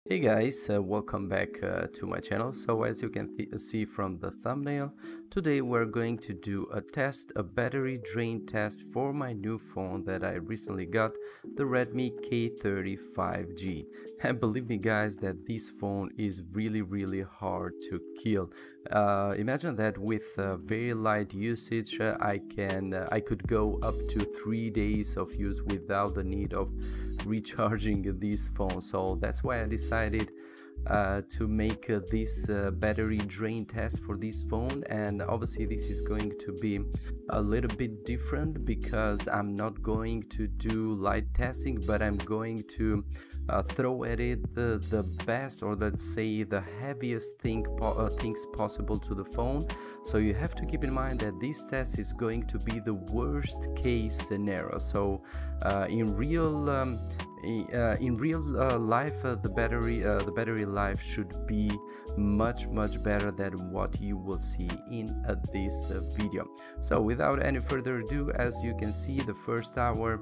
Hey guys, welcome back to my channel. So as you can see from the thumbnail, today we're going to do a battery drain test for my new phone that I recently got, the Redmi K30 5G. And believe me guys that this phone is really hard to kill. Imagine that with very light usage, I could go up to 3 days of use without the need of recharging this phone. So that's why I decided to make this battery drain test for this phone. And obviously this is going to be a little bit different because I'm not going to do light testing, but I'm going to throw at it the best, or let's say the heaviest things possible to the phone. So you have to keep in mind that this test is going to be the worst case scenario. So in real life, the battery life should be much better than what you will see in this video. So without any further ado, as you can see, the first hour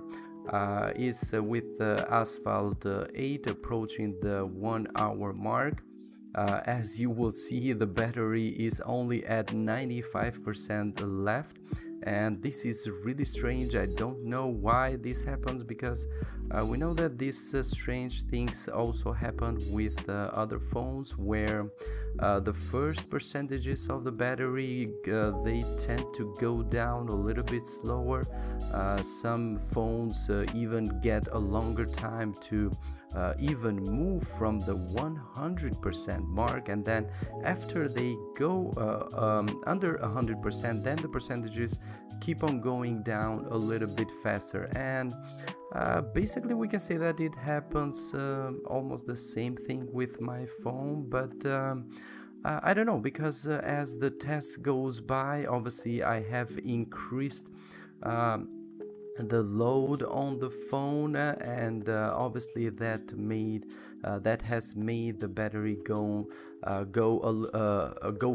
is with Asphalt 8 approaching the 1 hour mark. As you will see, the battery is only at 95% left, and this is really strange. I don't know why this happens, because we know that these strange things also happen with other phones, where the first percentages of the battery they tend to go down a little bit slower. Some phones even get a longer time to even move from the 100% mark, and then after they go under 100%, then the percentages keep on going down a little bit faster. And basically we can say that it happens almost the same thing with my phone, but I don't know, because as the test goes by, obviously I have increased the load on the phone, and obviously that has made the battery go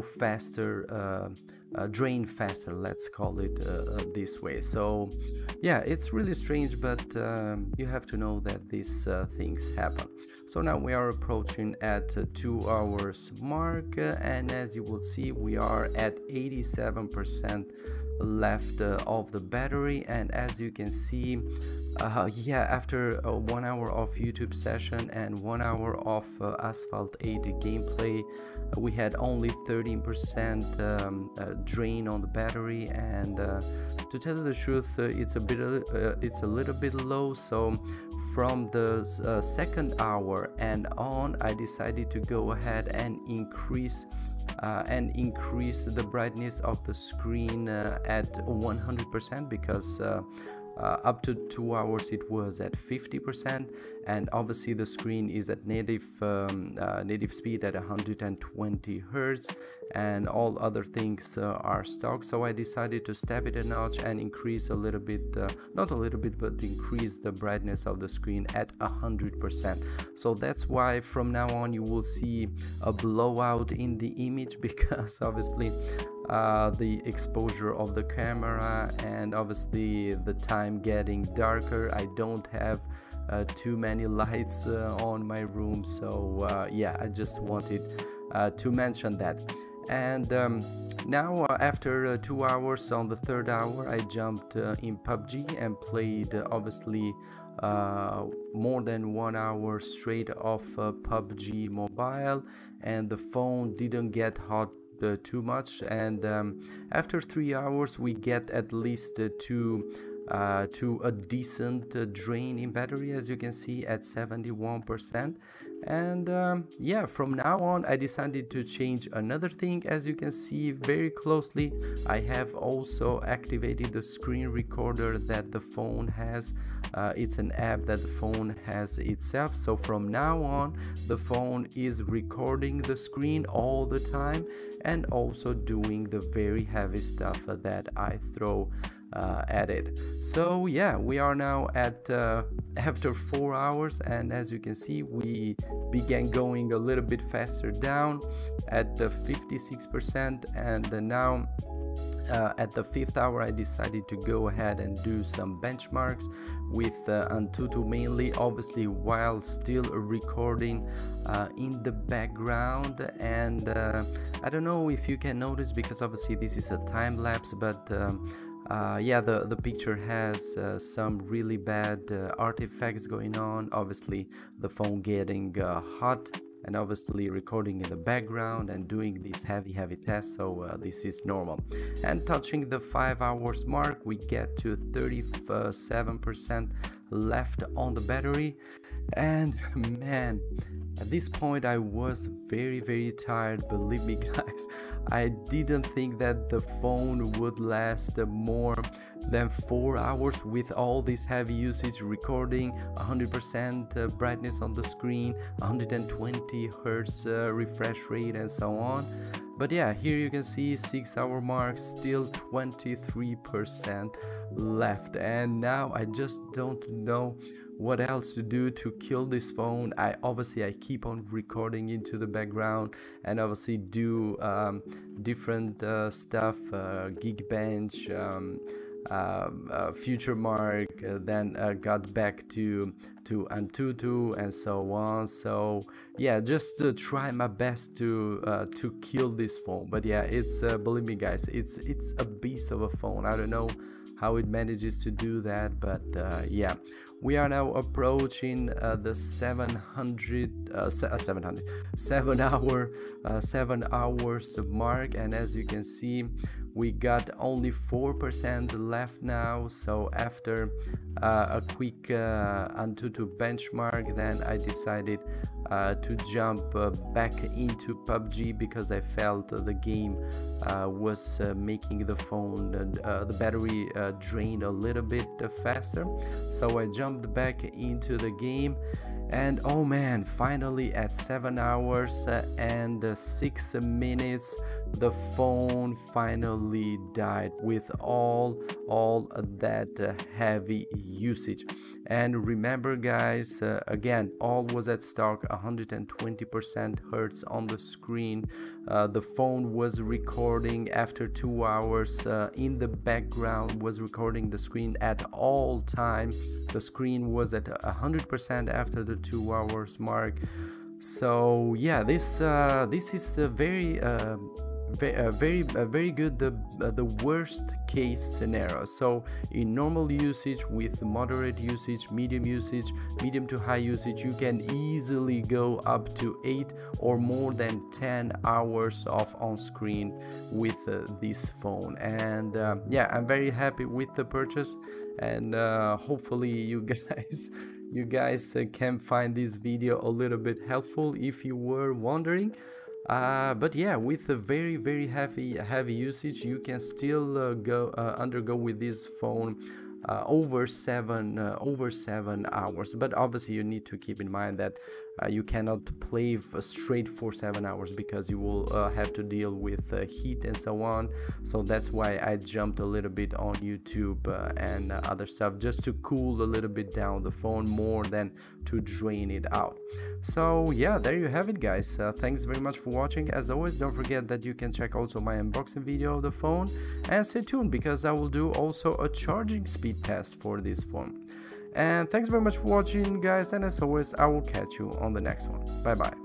faster, drain faster, let's call it this way. So yeah, it's really strange, but you have to know that these things happen. So now we are approaching at 2 hours mark, and as you will see, we are at 87% left of the battery. And as you can see, yeah, after 1 hour of YouTube session and 1 hour of Asphalt 8 gameplay, we had only 13% drain on the battery. And to tell you the truth, it's a little bit low. So from the second hour and on, I decided to go ahead and increase the brightness of the screen at 100%, because up to 2 hours it was at 50%, and obviously the screen is at native speed at 120 Hertz, and all other things are stock. So I decided to step it a notch and increase a little bit, not a little bit, but increase the brightness of the screen at 100%. So that's why from now on you will see a blowout in the image, because obviously the exposure of the camera, and obviously the time getting darker. I don't have too many lights on my room, so yeah, I just wanted to mention that. And now after 2 hours, on the third hour, I jumped in PUBG and played obviously more than 1 hour straight of PUBG Mobile, and the phone didn't get hot too much. And after 3 hours we get at least to a decent drain in battery, as you can see, at 71%. And yeah, from now on I decided to change another thing. As you can see very closely, I have also activated the screen recorder that the phone has. It's an app that the phone has itself. So from now on the phone is recording the screen all the time, and also doing the very heavy stuff that I throw at it. So yeah, we are now at after 4 hours, and as you can see, we began going a little bit faster down at 56%, and now At the 5th hour, I decided to go ahead and do some benchmarks with Antutu mainly, obviously while still recording in the background. And I don't know if you can notice, because obviously this is a time lapse, but yeah, the picture has some really bad artifacts going on. Obviously the phone getting hot, and obviously recording in the background and doing these heavy tests, so this is normal. And touching the 5 hours mark, we get to 37% left on the battery. And man, at this point I was very tired, believe me guys. I didn't think that the phone would last more than 4 hours with all this heavy usage, recording 100% brightness on the screen, 120 hertz refresh rate and so on. But yeah, here you can see 6 hour mark, still 23% left, and now I just don't know what else to do to kill this phone. I keep on recording into the background and obviously do different stuff, Geekbench, Future Mark, then got back to Antutu and so on. So yeah, just try my best to kill this phone. But yeah, it's believe me guys, it's a beast of a phone. I don't know how it manages to do that, but yeah, we are now approaching the 7 hours mark, and as you can see, we got only 4% left now. So after a quick Antutu benchmark, then I decided to jump back into PUBG, because I felt the game was making the phone, the battery drained a little bit faster. So I jumped back into the game, and oh man, finally at 7 hours and 6 minutes, the phone finally died with all that heavy usage. And remember guys, again, all was at stock, 120% hertz on the screen. The phone was recording after 2 hours in the background, was recording the screen at all time. The screen was at 100% after the 2 hours mark. So yeah, this is a very good, the worst case scenario. So in normal usage, with moderate usage, medium to high usage, you can easily go up to 8 or more than 10 hours of on screen with this phone. And yeah, I'm very happy with the purchase, and hopefully you guys can find this video a little bit helpful if you were wondering. But yeah, with a very heavy usage, you can still undergo with this phone over 7 hours. But obviously you need to keep in mind that you cannot play straight for 7 hours, because you will have to deal with heat and so on. So that's why I jumped a little bit on YouTube and other stuff, just to cool a little bit down the phone more than to drain it out. So yeah, there you have it guys. Thanks very much for watching. As always, don't forget that you can check also my unboxing video of the phone, and stay tuned, because I will do also a charging speed test for this phone. And thanks very much for watching guys, and as always, I will catch you on the next one. Bye bye.